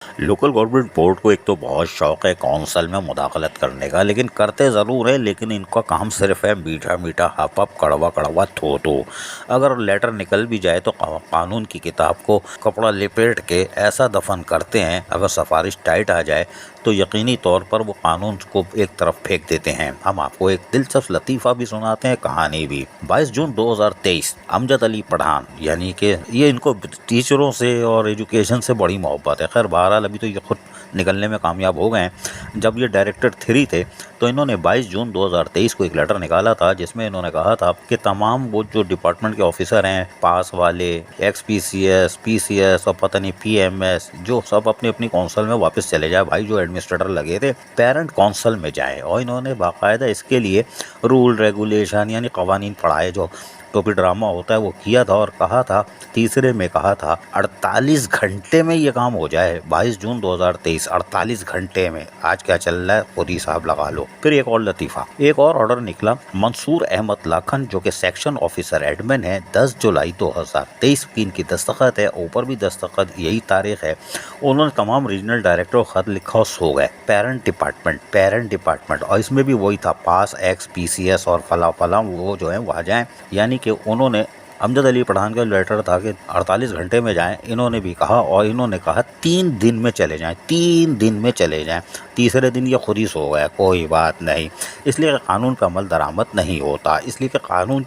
Local government board को एक तो बहुत शौक है कौंसल में मुदाखलत करने का, लेकिन करते ज़रूर है, लेकिन इनका काम सिर्फ है मीठा मीठा हप हप कड़वा कड़वा थो थो। अगर लेटर निकल भी जाए तो कानून की किताब को कपड़ा लपेट के ऐसा दफन करते हैं, अगर सिफारिश टाइट आ जाए तो यकीनी तौर पर वो कानून को एक तरफ फेंक देते हैं। हम आपको एक दिलचस्प लतीफ़ा भी सुनाते हैं, कहानी भी। 22 जून 2023 अमजद अली पठान, यानी कि ये इनको टीचरों से और एजुकेशन से बड़ी मोहब्बत है। खैर बहरहाल अभी तो ये खुद निकलने में कामयाब हो गए हैं। जब ये डायरेक्टर 3 थे तो इन्होंने 22 जून 2023 को एक लेटर निकाला था, जिसमें इन्होंने कहा था कि तमाम वो जो डिपार्टमेंट के ऑफिसर हैं, पास वाले, XPCS, PCS और पता नहीं PMS, जो सब अपनी अपनी काउंसिल में वापस चले जाए भाई। जो एडमिनिस्ट्रेटर लगे थे पेरेंट काउंसिल में जाए, और इन्होंने बाकायदा इसके लिए रूल रेगुलेशन यानी कवानीन पढ़ाए, जो टोपी ड्रामा होता है वो किया था, और कहा था तीसरे में कहा था 48 घंटे में ये काम हो जाए। 22 जून 2023 48 घंटे में। आज क्या चल रहा है खुद ही हिसाब लगा लो। फिर एक और लतीफ़ा, एक और ऑर्डर निकला। मंसूर अहमद लाखन जो कि सेक्शन ऑफिसर एडमिन है, 10 जुलाई 2023 की इनकी दस्तखत है, ऊपर भी दस्तखत यही तारीख है। उन्होंने तमाम रीजनल डायरेक्टर को खत लिखा और सो गए। पेरेंट डिपार्टमेंट, और इसमें भी वही था, पास XPCS और फला फला वो जो है वो आ जाएँ। यानी कि उन्होंने अमजद अली पठान का लेटर था कि 48 घंटे में जाएं, इन्होंने भी कहा, और इन्होंने कहा 3 दिन में चले जाएं, 3 दिन में चले जाएं। तीसरे दिन ये खुद ही सो गया, कोई बात नहीं। इसलिए कानून का अमल दरामद नहीं होता, इसलिए कि कानून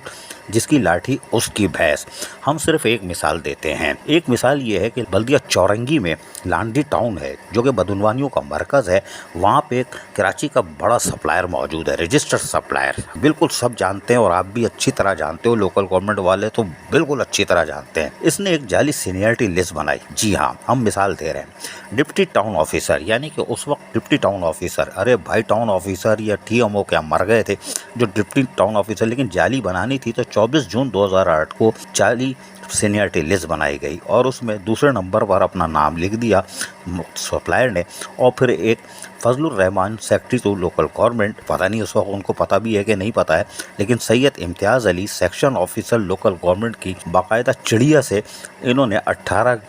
जिसकी लाठी उसकी भैंस। हम सिर्फ एक मिसाल देते हैं। एक मिसाल ये है कि बल्दिया चौरंगी में लांडी टाउन है, जो कि बदनवानियों का मरकज़ है। वहाँ पे एक कराची का बड़ा सप्लायर मौजूद है, रजिस्टर्ड सप्लायर। बिल्कुल सब जानते हैं, और आप भी अच्छी तरह जानते हो, लोकल गवर्नमेंट वाले तो बिल्कुल अच्छी तरह जानते हैं। इसने एक जाली सीनियरिटी लिस्ट बनाई। जी हाँ, हम मिसाल दे रहे हैं। डिप्टी टाउन ऑफिसर, यानी कि उस वक्त डिप्टी टाउन ऑफिसर, अरे भाई टाउन ऑफिसर या TMO क्या मर गए थे, जो डिप्टी टाउन ऑफिसर, लेकिन जाली बनानी थी तो 24 जून 2008 को जाली सीनियरिटी लिस्ट बनाई गई, और उसमें दूसरे नंबर पर अपना नाम लिख दिया सप्लायर ने। और फिर एक Fazlur Rahman secretary to local government, पता नहीं उस वक्त उनको पता भी है कि नहीं पता है, लेकिन Syed Imtiaz Ali section officer local government की बाकायदा चिड़िया से इन्होंने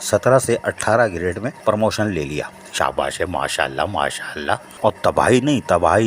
17 से 18 ग्रेड में प्रमोशन ले लिया। शाबाश है, माशाल्लाह माशाल्लाह। और तबाही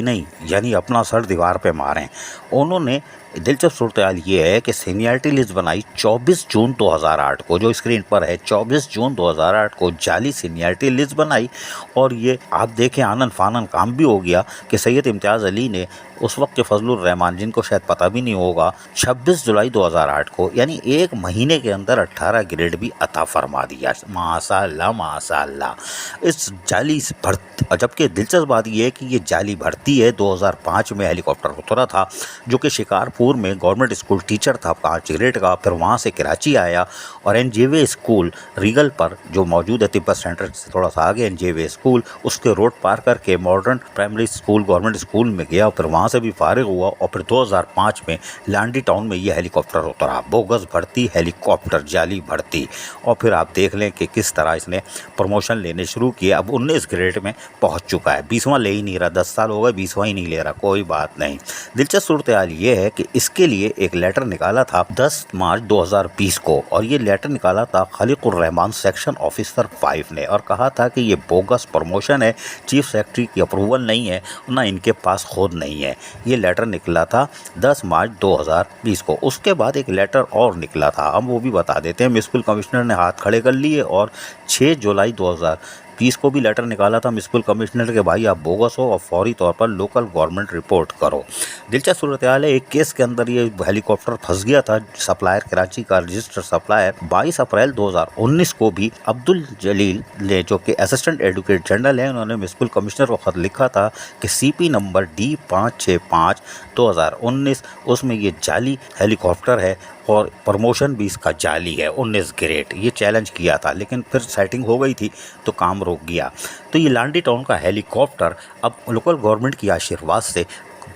नहीं, यानी अपना सर दीवार पे मारें। उन्होंने दिलचस्प सूरत हाल ये है कि सीनियरिटी लिस्ट बनाई 24 जून 2008 को, जो स्क्रीन पर है, 24 जून 2008 को जाली सीनियरिटी लिस्ट बनाई। और ये आप देखें आनन फानन काम भी हो गया कि सैयद इम्तियाज़ अली ने उस वक्त के फजलुर रहमान, जिनको शायद पता भी नहीं होगा, 26 जुलाई 2008 को, यानी एक महीने के अंदर 18 ग्रेड भी अता फरमा दिया। माशाल्लाह माशाल्लाह। इस जाली भर्ती, जबकि दिलचस्प बात यह है कि ये जाली भर्ती है 2005 में हेलीकॉप्टर उतरा था, जो कि शिकारपुर में गवर्नमेंट स्कूल टीचर था 5 ग्रेड का। फिर वहाँ से कराची आया और NJV स्कूल रीगल पर जो मौजूद है, तिब्बत सेंटर से थोड़ा सा आगे NJV स्कूल, उसके रोड पार करके modern primary school government school में गया। फिर वहाँ से भी फारिग हुआ, और फिर 2005 में लांडी टाउन में ये हेलीकॉप्टर उतरा। बोगस भर्ती, हेलीकॉप्टर जाली भर्ती। और फिर आप देख लें कि किस तरह इसने प्रमोशन लेने शुरू किए। अब 19 ग्रेड में पहुँच चुका है, 20वां ले ही नहीं रहा, 10 साल हो गए 20वां ही नहीं ले रहा, कोई बात नहीं। दिलचस्प सूरत हाल ये है कि इसके लिए एक लेटर निकाला था 10 मार्च 2020 को, और ये लेटर निकाला था खलीकुर रहमान सेक्शन ऑफिसर 5 ने, और कहा था कि ये बोगस प्रमोशन है, चीफ सेक्रेटरी की अप्रूवल नहीं है, ना इनके पास खुद नहीं है। ये लेटर निकला था 10 मार्च 2020 को। उसके बाद एक लेटर और निकला था, हम वो भी बता देते हैं। म्युनिसिपल कमिश्नर ने हाथ खड़े कर लिए, और 6 जुलाई 2020 को भी लेटर निकाला था म्युनिसिपल कमिश्नर के, भाई आप बोगस हो और फौरी तौर पर लोकल गवर्नमेंट रिपोर्ट करो। दिलचस्प सूरत हाल है, एक केस के अंदर ये हेलीकॉप्टर फंस गया था। सप्लायर कराची का रजिस्टर्ड सप्लायर 22 अप्रैल 2019 को भी अब्दुल जलील ने, जो कि असिस्टेंट एडवोकेट जनरल है, उन्होंने म्युनिसिपल कमिश्नर को खत लिखा था कि CP नंबर D565 2019, उसमें ये जाली हेलीकॉप्टर है और प्रमोशन भी इसका जाली है, 19 ग्रेड। ये चैलेंज किया था, लेकिन फिर सेटिंग हो गई थी तो काम रुक गया। तो ये लांडी टाउन का हेलीकॉप्टर अब लोकल गवर्नमेंट की आशीर्वाद से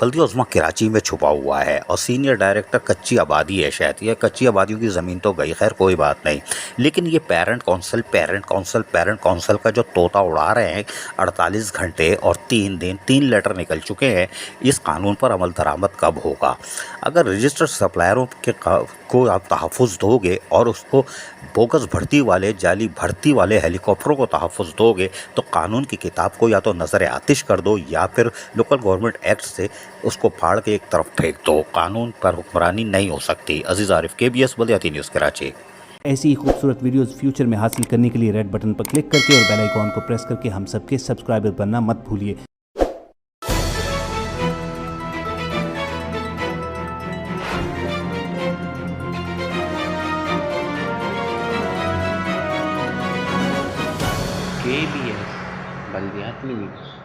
बल्दिया उज़्मा कराची में छुपा हुआ है और सीनियर डायरेक्टर कच्ची आबादी है शायद। ये कच्ची आबादियों की ज़मीन तो गई, खैर कोई बात नहीं, लेकिन ये पेरेंट काउंसिल का जो तोता उड़ा रहे हैं 48 घंटे और 3 दिन 3 लेटर निकल चुके हैं। इस कानून पर अमल दरामद कब होगा? अगर रजिस्टर्ड सप्लायरों को आप तहफ़्फ़ुज़ दोगे और उसको बोगस भर्ती वाले, जाली भर्ती वाले हेलीकॉप्टरों को तहफ़्फ़ुज़ दोगे, तो कानून की किताब को या तो नज़र आतिश कर दो या फिर लोकल गवर्नमेंट एक्ट से उसको फाड़ के एक तरफ फेंक दो। कानून पर हुक्मरानी नहीं हो सकती। अजीज़ आरिफ, KBS बल्दियाती न्यूज़ कराची। ऐसी ही खूबसूरत वीडियोस फ्यूचर में हासिल करने के लिए रेड बटन पर क्लिक करके और बेल आइकॉन को प्रेस करके हम सबके सब्सक्राइबर बनना मत भूलिए। KBS बल्दियाती न्यूज़।